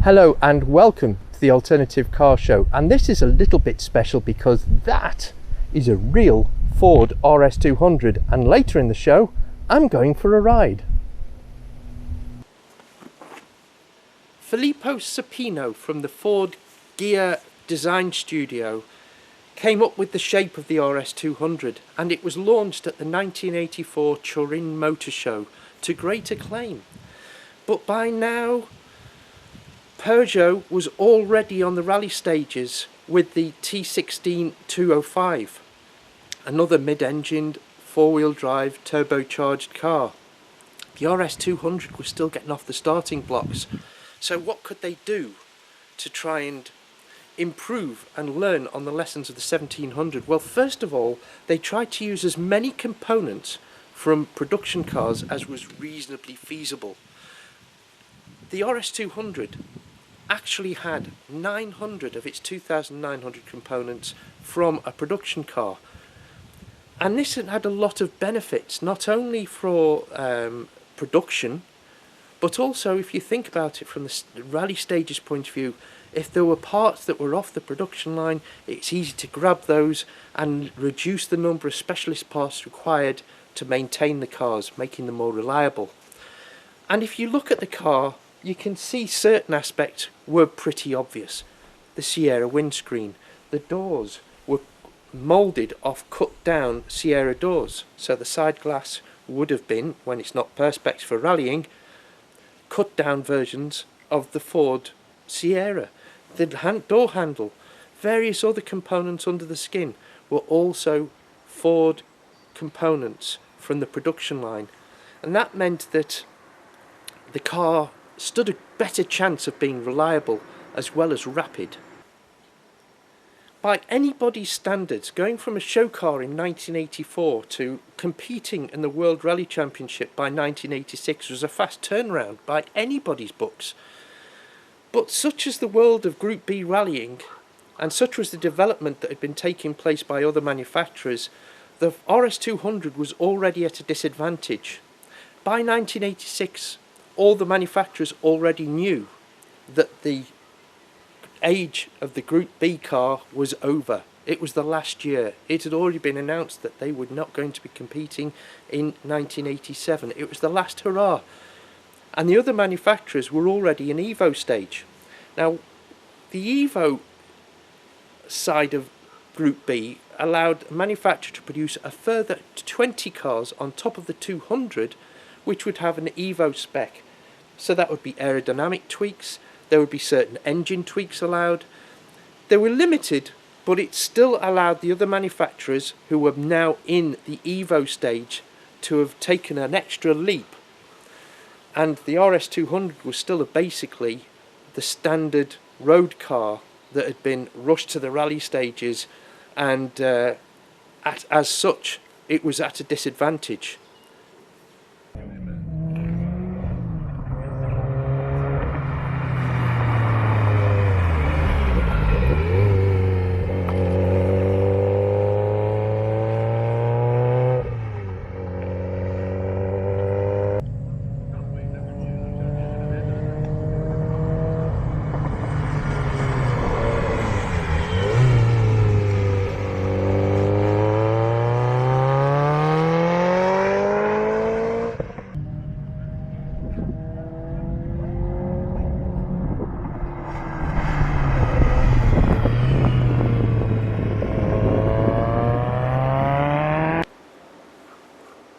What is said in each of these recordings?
Hello and welcome to the Alternative Car Show, and this is a little bit special because that is a real Ford RS200, and later in the show I'm going for a ride. Filippo Supino from the Ford Gear Design Studio came up with the shape of the RS200, and it was launched at the 1984 Turin Motor Show to great acclaim. But by now Peugeot was already on the rally stages with the T16 205, another mid-engined four-wheel drive turbocharged car. The RS200 was still getting off the starting blocks, so what could they do to try and improve and learn on the lessons of the 1700? Well, first of all, they tried to use as many components from production cars as was reasonably feasible. The RS200 actually had 900 of its 2,900 components from a production car, and this had a lot of benefits, not only for production, but also if you think about it from the rally stages point of view. If there were parts that were off the production line, it's easy to grab those and reduce the number of specialist parts required to maintain the cars, making them more reliable. And if you look at the car, you can see certain aspects were pretty obvious. The Sierra windscreen, the doors were moulded off cut down Sierra doors, so the side glass would have been, when it's not perspex for rallying, cut down versions of the Ford Sierra. The door handle, various other components under the skin were also Ford components from the production line, and that meant that the car stood a better chance of being reliable as well as rapid. By anybody's standards, going from a show car in 1984 to competing in the World Rally Championship by 1986 was a fast turnaround by anybody's books. But such is the world of Group B rallying, and such was the development that had been taking place by other manufacturers, the RS200 was already at a disadvantage. By 1986, all the manufacturers already knew that the age of the Group B car was over. It was the last year. It had already been announced that they were not going to be competing in 1987. It was the last hurrah. And the other manufacturers were already in Evo stage. Now, the Evo side of Group B allowed a manufacturer to produce a further 20 cars on top of the 200, which would have an Evo spec. So that would be aerodynamic tweaks, there would be certain engine tweaks allowed. They were limited, but it still allowed the other manufacturers who were now in the Evo stage to have taken an extra leap. And the RS200 was still basically the standard road car that had been rushed to the rally stages, and as such it was at a disadvantage.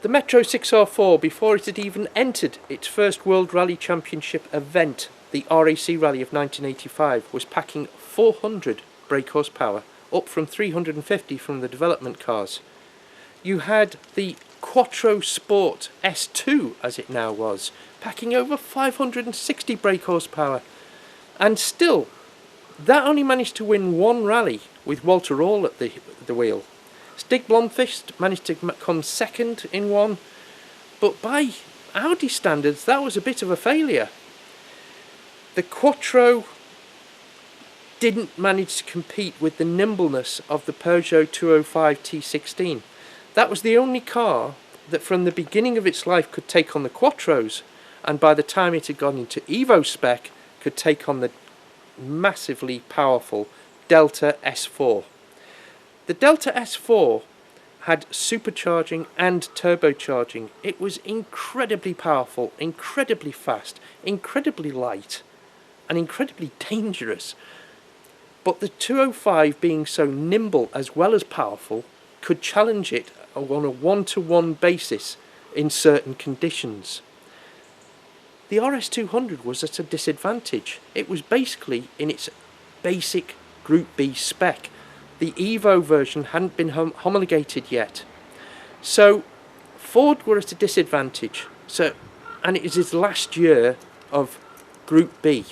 The Metro 6R4, before it had even entered its first World Rally Championship event, the RAC Rally of 1985, was packing 400 brake horsepower, up from 350 from the development cars. You had the Quattro Sport S2, as it now was, packing over 560 brake horsepower, and still, that only managed to win one rally with Walter Röhrl at the wheel. Stig Blomqvist managed to come second in one, but by Audi standards that was a bit of a failure. The Quattro didn't manage to compete with the nimbleness of the Peugeot 205 T16. That was the only car that from the beginning of its life could take on the Quattros, and by the time it had gone into Evo spec, could take on the massively powerful Delta S4. The Delta S4 had supercharging and turbocharging. It was incredibly powerful, incredibly fast, incredibly light, and incredibly dangerous. But the 205, being so nimble as well as powerful, could challenge it on a one-to-one basis in certain conditions. The RS200 was at a disadvantage. It was basically in its basic Group B spec. The Evo version hadn't been homologated yet. So Ford were at a disadvantage. And it is his last year of Group B.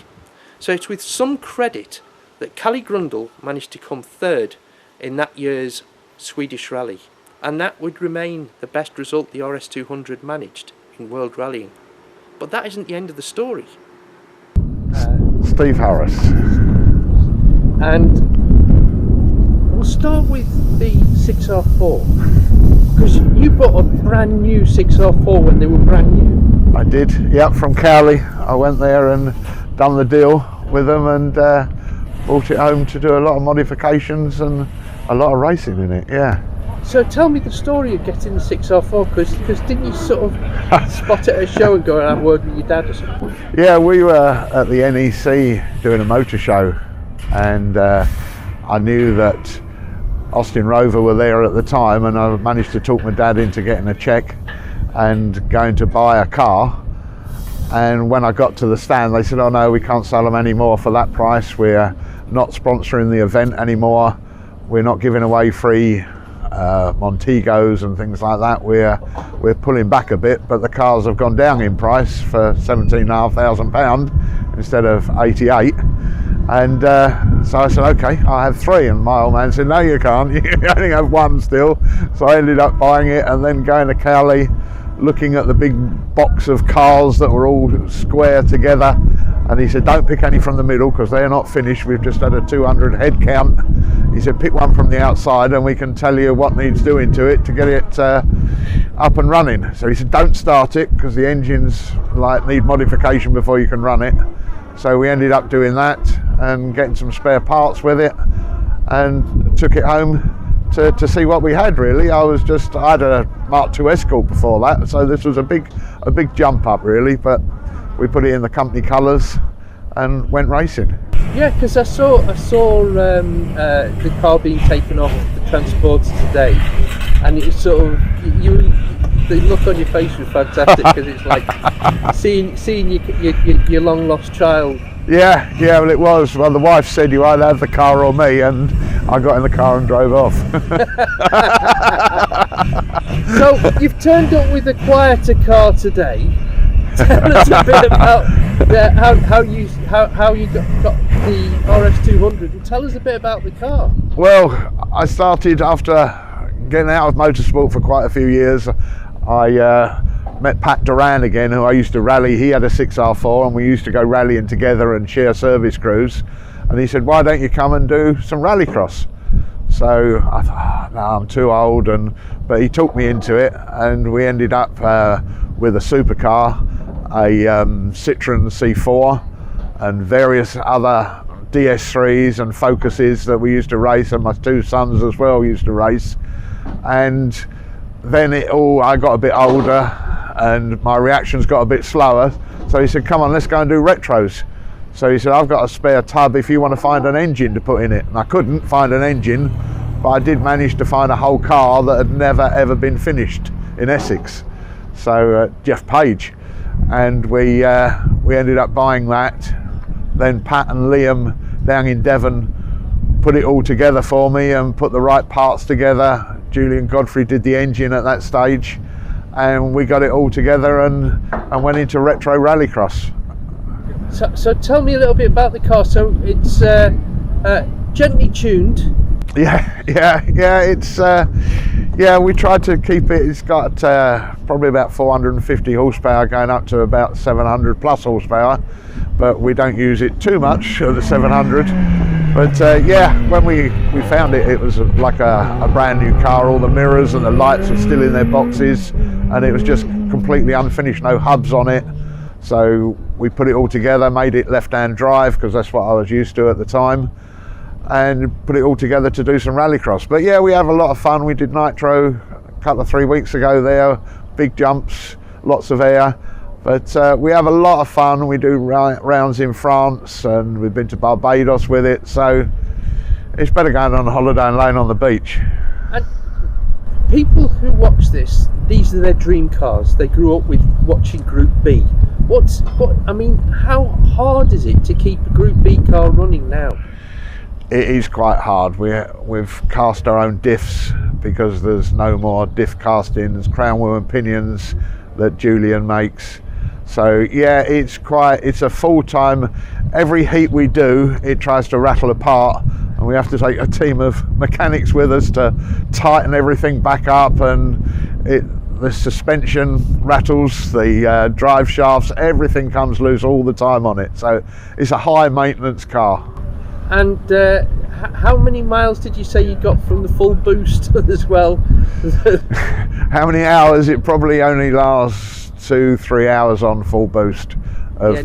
So it's with some credit that Kalle Grundle managed to come third in that year's Swedish Rally. And that would remain the best result the RS200 managed in World Rallying. But that isn't the end of the story. Steve Harris. And we'll start with the 6R4. Because you bought a brand new 6R4 when they were brand new. I did, yep, from Cowley. I went there and done the deal with them and brought it home to do a lot of modifications and a lot of racing in it, yeah. So tell me the story of getting the 6R4, because didn't you sort of spot it at a show and go and have a word with your dad or something? Yeah, we were at the NEC doing a motor show, and I knew that Austin Rover were there at the time, and I managed to talk my dad into getting a cheque and going to buy a car. And when I got to the stand, they said, oh no, we can't sell them anymore for that price. We're not sponsoring the event anymore. We're not giving away free Montegos and things like that. We're pulling back a bit, but the cars have gone down in price for £17,500 instead of 88. And so I said, okay, I'll have three. And my old man said, no, you can't. You only have one still. So I ended up buying it and then going to Cowley, looking at the big box of cars that were all square together. And he said, don't pick any from the middle because they're not finished. We've just had a 200 head count. He said, pick one from the outside and we can tell you what needs doing to it to get it up and running. So he said, don't start it because the engines need modification before you can run it. So we ended up doing that and getting some spare parts with it and took it home to see what we had, really. I had a Mark II Escort before that, so this was a big jump up, really, but we put it in the company colours and went racing. Yeah, because I saw the car being taken off the transporter today, and it was sort of the look on your face was fantastic because it's like seeing your long lost child. Yeah, well it was. Well, the wife said you either have the car or me, and I got in the car and drove off. So you've turned up with a quieter car today. Tell us a bit about how you got the RS200, and tell us a bit about the car. Well, I started after getting out of motorsport for quite a few years. I met Pat Duran again, who I used to rally. He had a 6R4 and we used to go rallying together and share service crews. And he said, why don't you come and do some Rallycross? So I thought, no, I'm too old. But he took me into it and we ended up with a supercar, a Citroen C4 and various other DS3s and Focuses that we used to race, and my two sons as well used to race. And then I got a bit older and my reactions got a bit slower, so he said, come on, let's go and do retros. So he said, I've got a spare tub if you want to find an engine to put in it. And I couldn't find an engine, but I did manage to find a whole car that had never ever been finished in Essex. So Jeff Page, and we ended up buying that. Then Pat and Liam down in Devon put it all together for me and put the right parts together. Julian Godfrey did the engine at that stage, and we got it all together and went into retro rallycross. So tell me a little bit about the car. So it's gently tuned. Yeah. It's we tried to keep it. It's got probably about 450 horsepower, going up to about 700 plus horsepower. But we don't use it too much of the 700. But when we found it, it was like a brand new car. All the mirrors and the lights were still in their boxes, and it was just completely unfinished, no hubs on it. So we put it all together, made it left-hand drive because that's what I was used to at the time, and put it all together to do some rallycross. But yeah, we have a lot of fun. We did nitro a couple of 3 weeks ago there, big jumps, lots of air. But we have a lot of fun. We do rounds in France, and we've been to Barbados with it, so it's better going on a holiday and laying on the beach. And people who watch this, these are their dream cars. They grew up with watching Group B. I mean, how hard is it to keep a Group B car running now? It is quite hard. We've cast our own diffs because there's no more diff castings, crown wheel and pinions that Julian makes. So yeah, it's a full-time. Every heat we do, it tries to rattle apart, and we have to take a team of mechanics with us to tighten everything back up, and the suspension rattles, the drive shafts, everything comes loose all the time on it. So it's a high maintenance car. And how many miles did you say you got from the full boost as well? How many hours? It probably only lasts 2-3 hours on full boost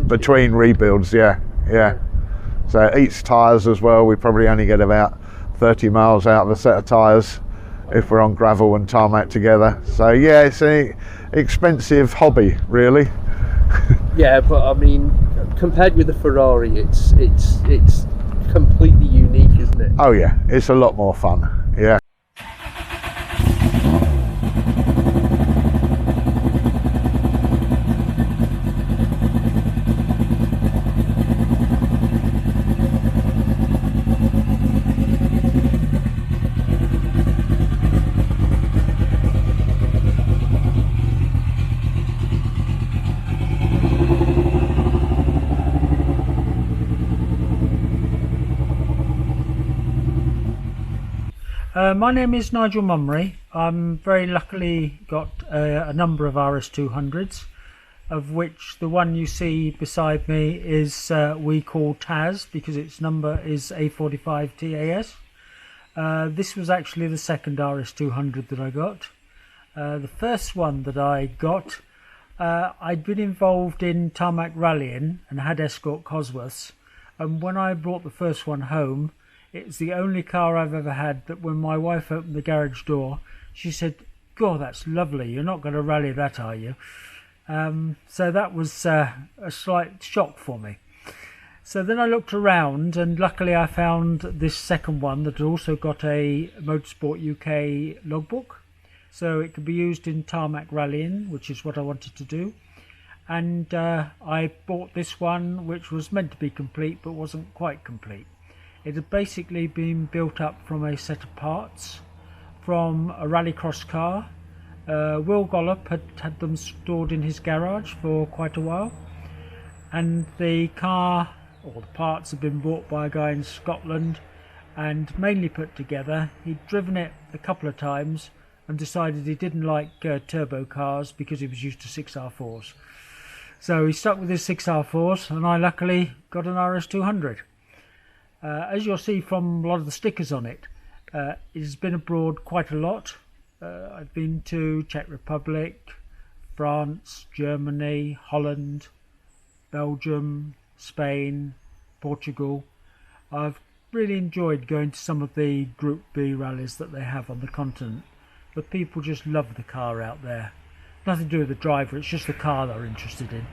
between rebuilds. Yeah. So it eats tyres as well. We probably only get about 30 miles out of a set of tyres if we're on gravel and tarmac together. So yeah, it's an expensive hobby, really. Yeah, but I mean, compared with the Ferrari, it's completely unique, isn't it? Oh yeah, it's a lot more fun. Yeah. My name is Nigel Mummery. I'm very luckily got a number of RS200s, of which the one you see beside me is we call Taz because its number is A45 TAS. This was actually the second RS200 that I got. The first one that I got, I'd been involved in tarmac rallying and had escort Cosworths, and when I brought the first one home, it's the only car I've ever had that when my wife opened the garage door, she said, "God, that's lovely. You're not going to rally that, are you?" So that was a slight shock for me. So then I looked around, and luckily I found this second one that had also got a Motorsport UK logbook. So it could be used in tarmac rallying, which is what I wanted to do. And I bought this one, which was meant to be complete, but wasn't quite complete. It had basically been built up from a set of parts from a rallycross car. Will Gollop had them stored in his garage for quite a while, and the car, or the parts, had been bought by a guy in Scotland and mainly put together. He'd driven it a couple of times and decided he didn't like turbo cars because he was used to 6R4s. So he stuck with his 6R4s, and I luckily got an RS200. As you'll see from a lot of the stickers on it, it has been abroad quite a lot. I've been to Czech Republic, France, Germany, Holland, Belgium, Spain, Portugal. I've really enjoyed going to some of the Group B rallies that they have on the continent. The people just love the car out there. Nothing to do with the driver, it's just the car they're interested in.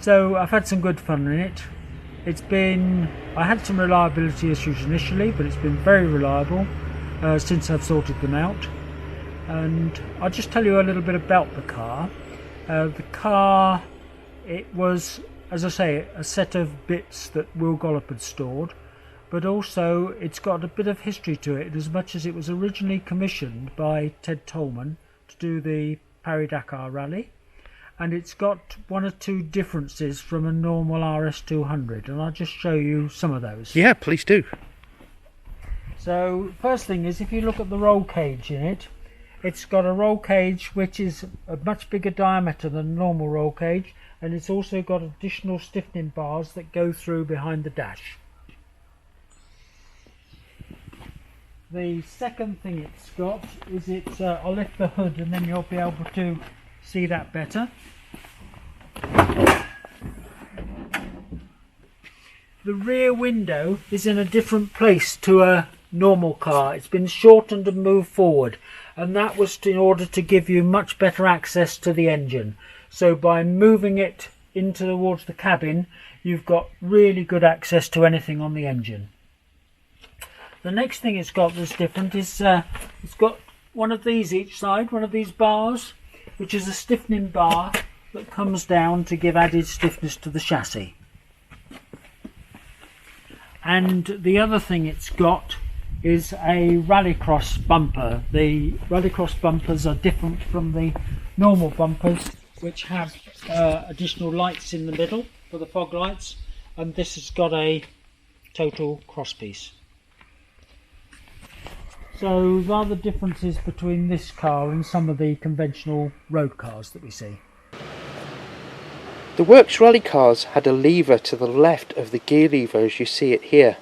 So I've had some good fun in it. I had some reliability issues initially, but it's been very reliable since I've sorted them out. And I'll just tell you a little bit about the car. The car, it was, as I say, a set of bits that Will Gollop had stored, but also it's got a bit of history to it, as much as it was originally commissioned by Ted Tolman to do the Paris-Dakar rally. And it's got one or two differences from a normal RS200, and I'll just show you some of those. Yeah, please do. So first thing is, if you look at the roll cage in it, it's got a roll cage which is a much bigger diameter than a normal roll cage, and it's also got additional stiffening bars that go through behind the dash. The second thing it's got is I'll lift the hood and then you'll be able to see that better. the rear window is in a different place to a normal car. It's been shortened and moved forward, and that was in order to give you much better access to the engine. So by moving it into towards the cabin, you've got really good access to anything on the engine. The next thing it's got that's different is it's got one of these each side, one of these bars, which is a stiffening bar that comes down to give added stiffness to the chassis. And the other thing it's got is a Rallycross bumper. The Rallycross bumpers are different from the normal bumpers, which have additional lights in the middle for the fog lights, and this has got a total crosspiece. So there are the differences between this car and some of the conventional road cars that we see. The Works rally cars had a lever to the left of the gear lever as you see it here,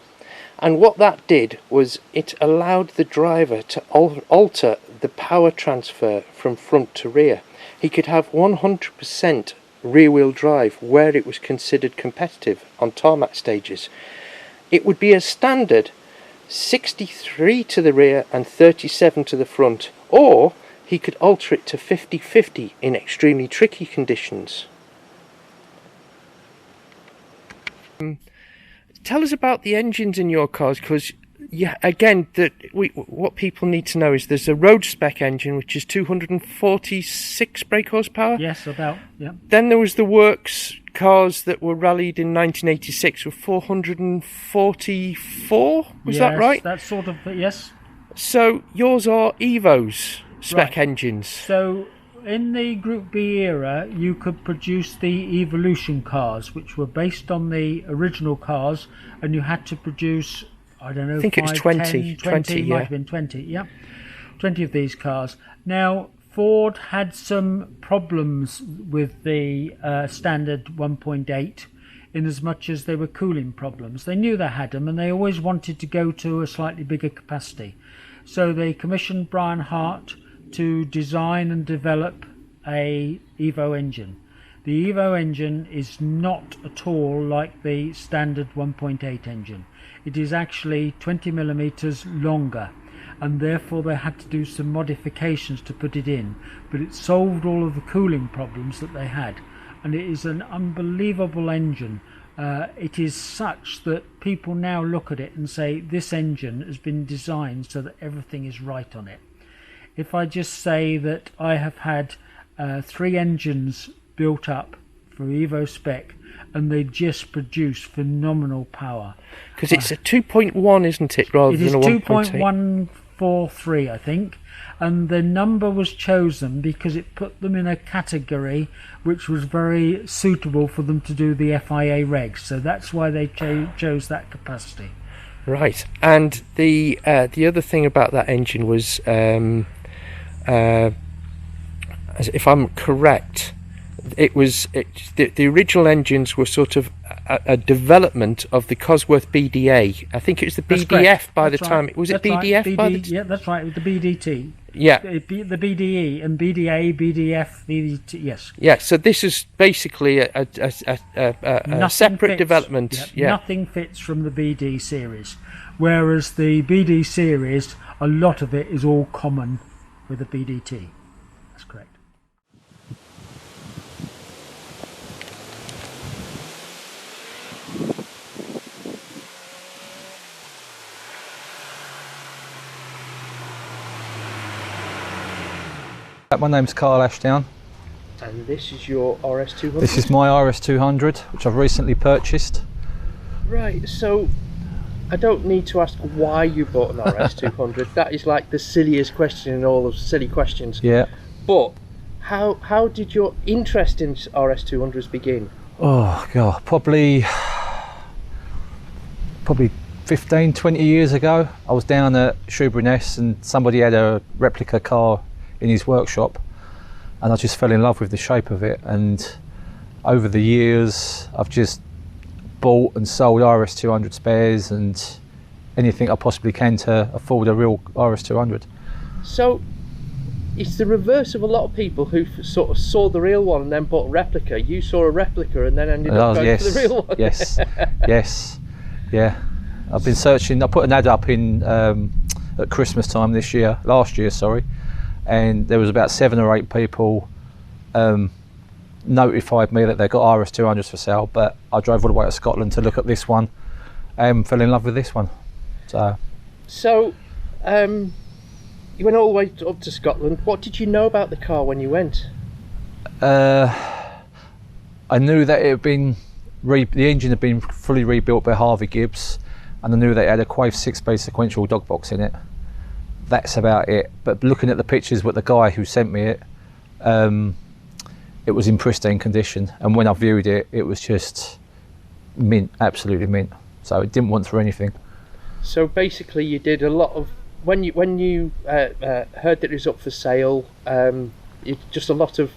and what that did was it allowed the driver to alter the power transfer from front to rear. He could have 100% rear wheel drive where it was considered competitive on tarmac stages. It would be a standard 63 to the rear and 37 to the front, or he could alter it to 50-50 in extremely tricky conditions. Tell us about the engines in your cars, because yeah, again, what people need to know is there's a road spec engine which is 246 brake horsepower. Yes, about, yeah. Then there was the Works cars that were rallied in 1986 with 444. Was that right? That's sort of, yes. So yours are Evos spec engines. So in the Group B era, you could produce the Evolution cars, which were based on the original cars, and you had to produce, I don't know, I think it was 20, 20, yeah. might have been 20, yeah. 20 of these cars. Now, Ford had some problems with the standard 1.8 in as much as they were cooling problems. They knew they had them, and they always wanted to go to a slightly bigger capacity. So they commissioned Brian Hart to design and develop a Evo engine. The Evo engine is not at all like the standard 1.8 engine. It is actually 20mm longer, and therefore they had to do some modifications to put it in, but it solved all of the cooling problems that they had, and it is an unbelievable engine. It is such that people now look at it and say this engine has been designed so that everything is right on it. If I just say that I have had 3 engines built up for Evo spec, and they just produce phenomenal power. Because it's a 2.1, isn't it, rather than a 1.8? It is 2.143, I think, and the number was chosen because it put them in a category which was very suitable for them to do the FIA regs, so that's why they chose that capacity. Right, and the other thing about that engine was, if I'm correct, the original engines were sort of a development of the Cosworth BDA. I think it was the BDF by the time. Was it BDF by the time? Yeah, that's right, with the BDT. Yeah. The BDE and BDA, BDF, BDT, yes. Yeah, so this is basically a separate development. Yeah. Nothing fits from the BD series, whereas the BD series, a lot of it is all common with the BDT. That's correct. My name's Carl Ashdown. And this is your RS200? This is my RS200, which I've recently purchased. Right, so I don't need to ask why you bought an RS200. That is like the silliest question in all of silly questions. Yeah. But how did your interest in RS200s begin? Oh god, probably 15, 20 years ago. I was down at Shoeburyness and somebody had a replica car in his workshop, and I just fell in love with the shape of it, and over the years I've just bought and sold RS200 spares and anything I possibly can to afford a real RS200. So it's the reverse of a lot of people who sort of saw the real one and then bought a replica. You saw a replica and then ended up going for the real one. Yes, yes. Yeah, I've been searching. I put an ad up in at Christmas time last year, sorry, and there was about 7 or 8 people notified me that they got RS200s for sale, but I drove all the way to Scotland to look at this one and fell in love with this one. So you went all the way up to Scotland. What did you know about the car when you went? I knew that it had been the engine had been fully rebuilt by Harvey Gibbs, and I knew that it had a Quaife 6-speed sequential dog box in it. That's about it. But looking at the pictures with the guy who sent me it was in pristine condition, and when I viewed it, it was just mint, absolutely mint. So it didn't want through anything. So basically, you did a lot of when you heard that it was up for sale. Just a lot of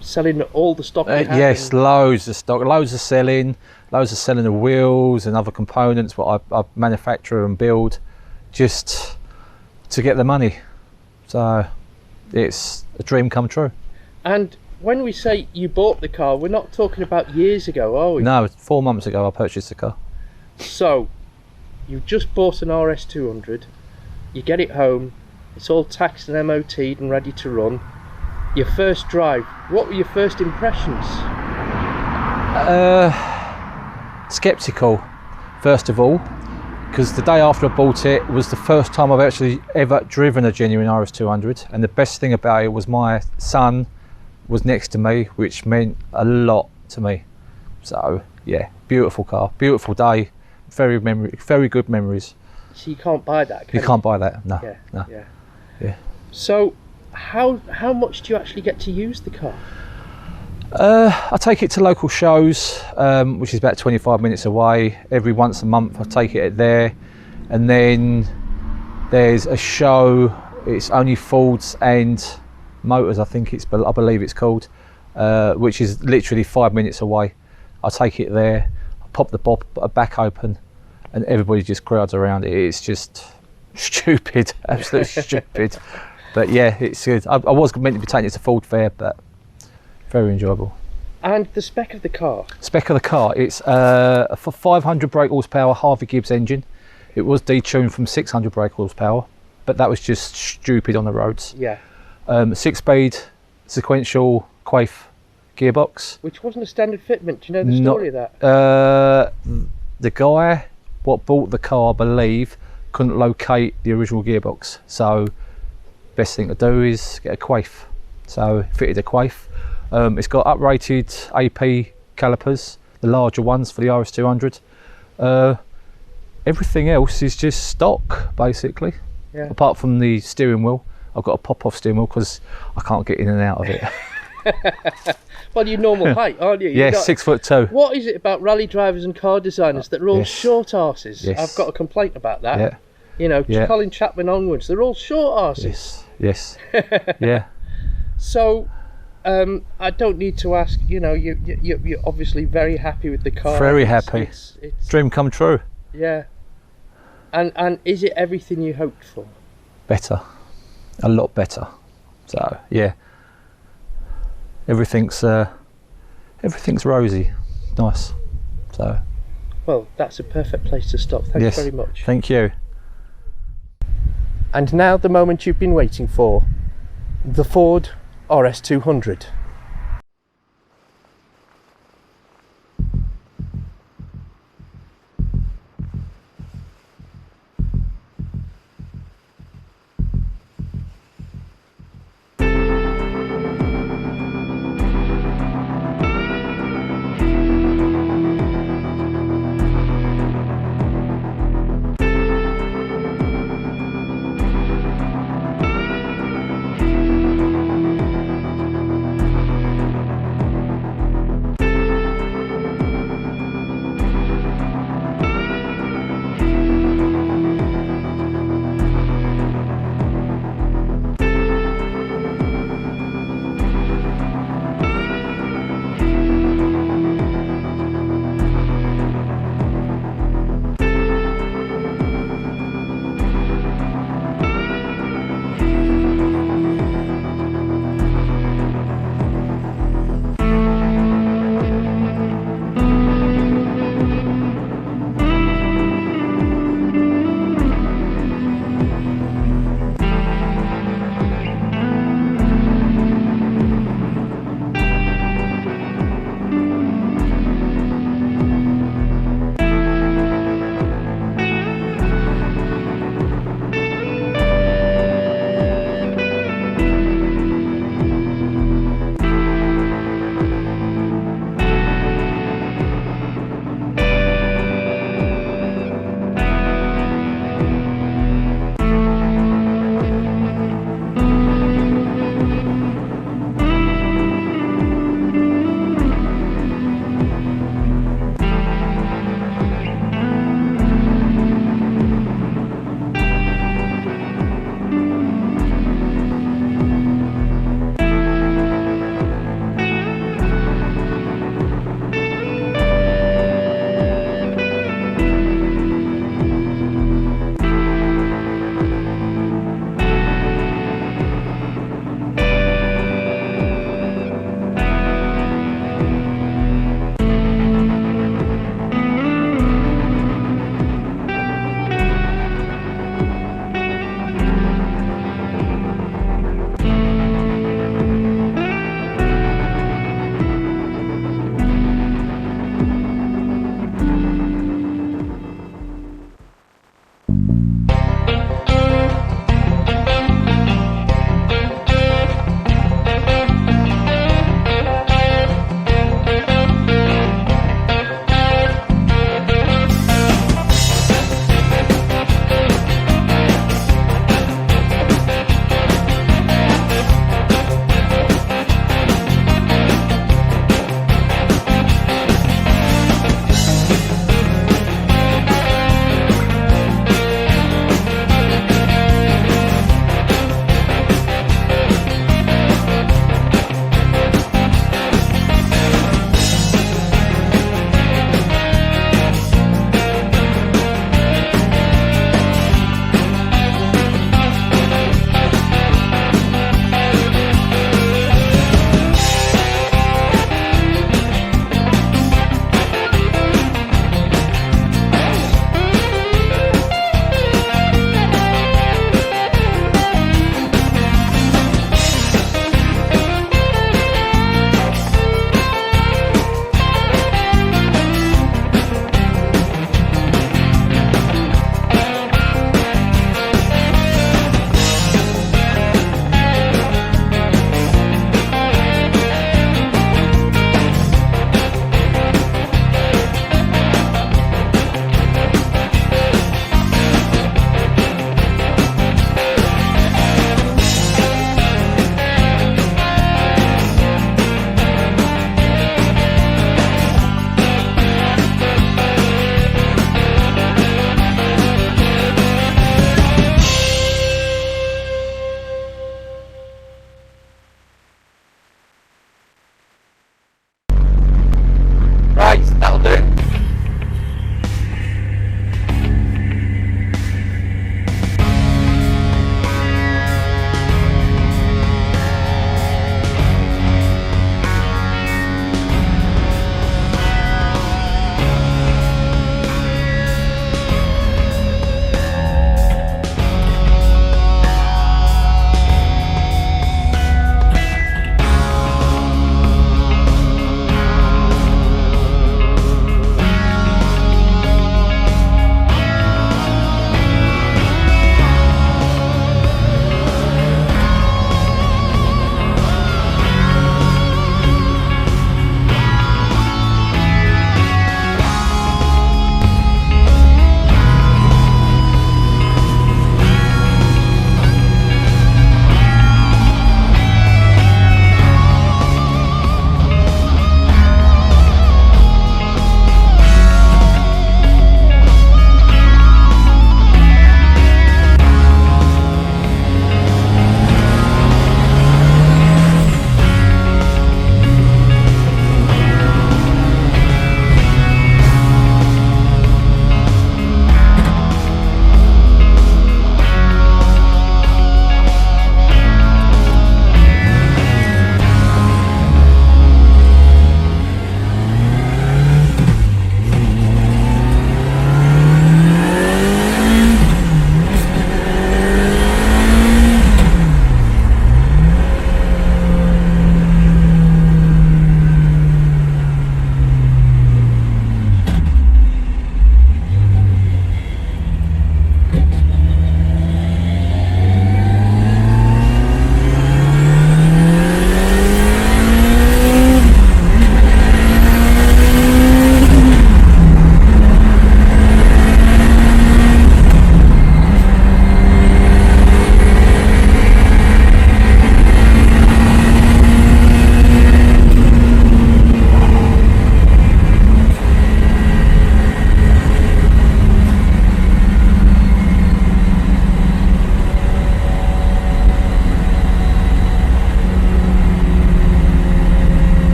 selling all the stock you had. Yes, loads of stock, loads of selling the wheels and other components what I manufacture and build, just to get the money. So it's a dream come true. And when we say you bought the car, we're not talking about years ago, are we? No, 4 months ago I purchased the car. So you've just bought an RS200, you get it home, it's all taxed and MOT'd and ready to run. Your first drive, what were your first impressions? Skeptical, first of all, because the day after I bought it was the first time I've actually ever driven a genuine RS200, and the best thing about it was my son was next to me, which meant a lot to me. So yeah, beautiful car, beautiful day, very good memories. So you can't buy that, can you? You can't buy that, no. Yeah. So how much do you actually get to use the car? I take it to local shows, which is about 25 minutes away. Every once a month I take it there, and then there's a show, it's only Fords and Motors, I believe it's called, which is literally 5 minutes away. I take it there, I pop the back open, and everybody just crowds around it. It's just stupid, absolutely stupid. But yeah, it's good. I was meant to be taking it to Ford Fair, but very enjoyable. And the spec of the car? Spec of the car, it's a 500 brake horsepower Harvey Gibbs engine. It was detuned from 600 brake horsepower, but that was just stupid on the roads. Yeah. 6-speed sequential Quaife gearbox. Which wasn't a standard fitment, do you know the story of that? The guy what bought the car, I believe, couldn't locate the original gearbox, so best thing to do is get a Quaife. So fitted a Quaife. It's got uprated AP calipers, the larger ones for the RS200. Everything else is just stock, basically. Yeah. Apart from the steering wheel, I've got a pop-off steering wheel because I can't get in and out of it. Well, you're normal height, aren't you? Yeah, 6'2". What is it about rally drivers and car designers that are all short arses? Yes. I've got a complaint about that. Yeah. You know, Colin Chapman onwards, they're all short arses. Yes. Yeah. So, I don't need to ask. You know, you're obviously very happy with the car. Very happy. It's dream come true. Yeah. And is it everything you hoped for? Better, a lot better. So yeah, everything's rosy, nice. So. Well, that's a perfect place to stop. Thanks very much. Thank you. And now the moment you've been waiting for, the Ford RS200.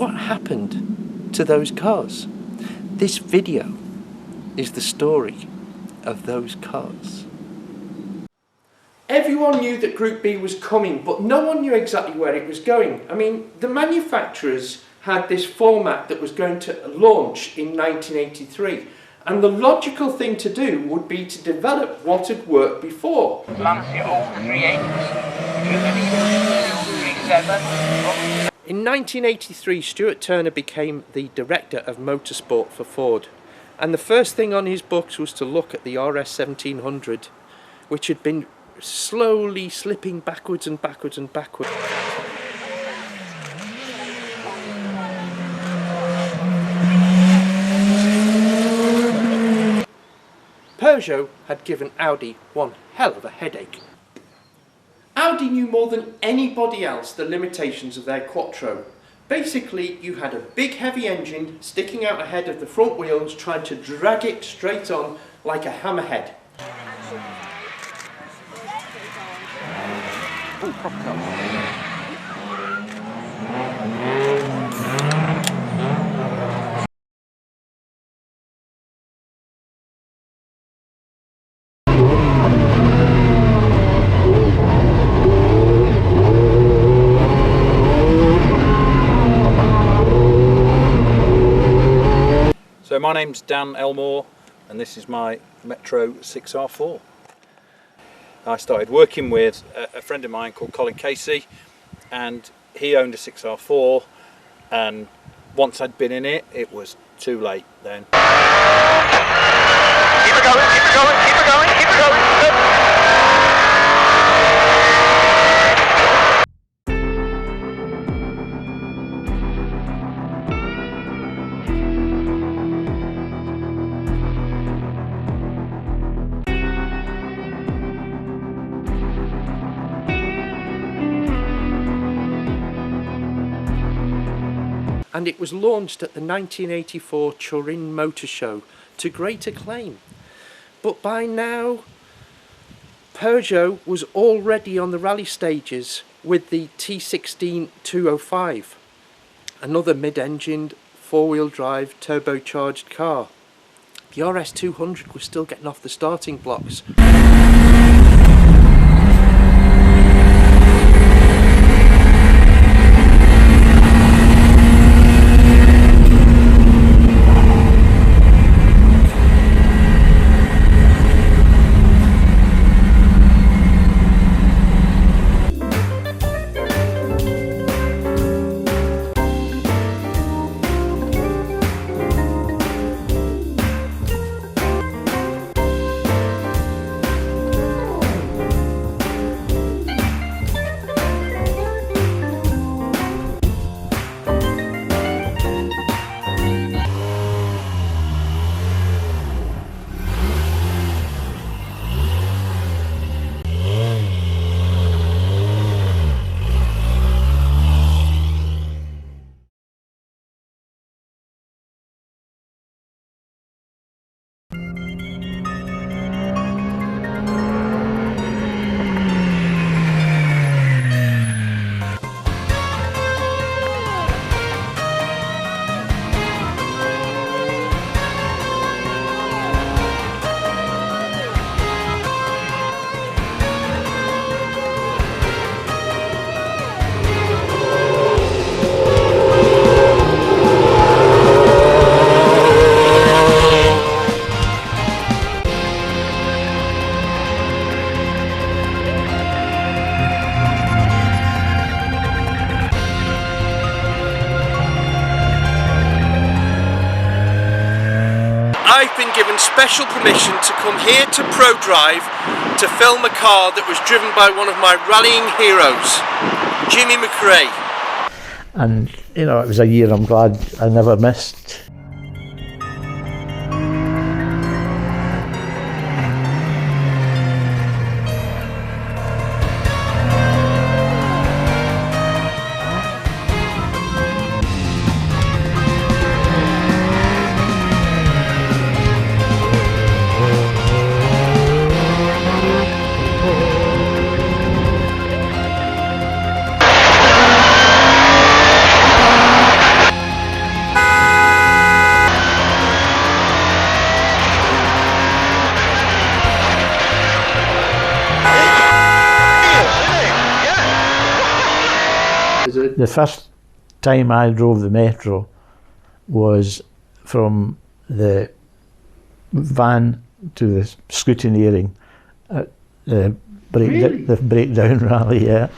what happened to those cars? This video is the story of those cars. Everyone knew that Group B was coming, but no one knew exactly where it was going. I mean, the manufacturers had this format that was going to launch in 1983, and the logical thing to do would be to develop what had worked before. In 1983, Stuart Turner became the director of motorsport for Ford, and the first thing on his books was to look at the RS1700, which had been slowly slipping backwards and backwards and backwards. Peugeot had given Audi one hell of a headache. Audi knew more than anybody else the limitations of their Quattro. Basically, you had a big heavy engine sticking out ahead of the front wheels, trying to drag it straight on like a hammerhead. Oh, proper car. So my name's Dan Elmore and this is my Metro 6R4. I started working with a friend of mine called Colin Casey, and he owned a 6R4, and once I'd been in it, it was too late then. Keep it going, keep it going, keep it going, keep it going. And it was launched at the 1984 Turin Motor Show to great acclaim. But by now, Peugeot was already on the rally stages with the T16-205, another mid-engined, four-wheel drive, turbocharged car. The RS200 was still getting off the starting blocks. I've been given special permission to come here to ProDrive to film a car that was driven by one of my rallying heroes, Jimmy McRae. And you know, it was a year I'm glad I never missed. The first time I drove the Metro was from the van to the scrutineering at the breakdown rally, yeah.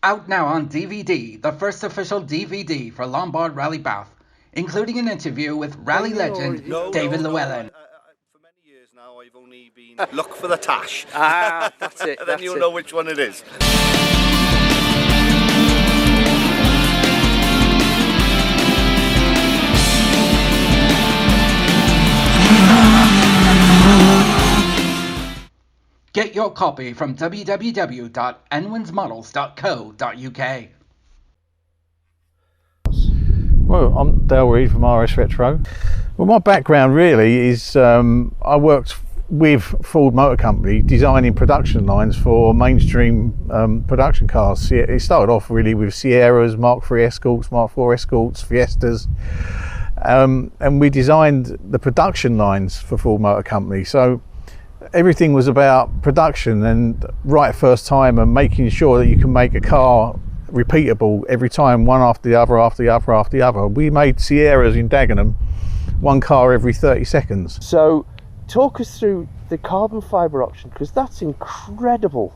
Out now on DVD, the first official DVD for Lombard Rally Bath, including an interview with rally legend David Llewellyn. For many years now, I've only been look for the tash. Ah, that's it. And then you'll know which one it is. Get your copy from www.nwinsmodels.co.uk. Well, I'm Dale Reed from RS Retro. Well, my background really is I worked with Ford Motor Company designing production lines for mainstream production cars. It started off really with Sierras, Mark III Escorts, Mark IV Escorts, Fiestas, and we designed the production lines for Ford Motor Company. So everything was about production and right first time and making sure that you can make a car repeatable every time, one after the other, after the other, after the other. We made Sierras in Dagenham, one car every 30 seconds. So talk us through the carbon fibre option, because that's incredible.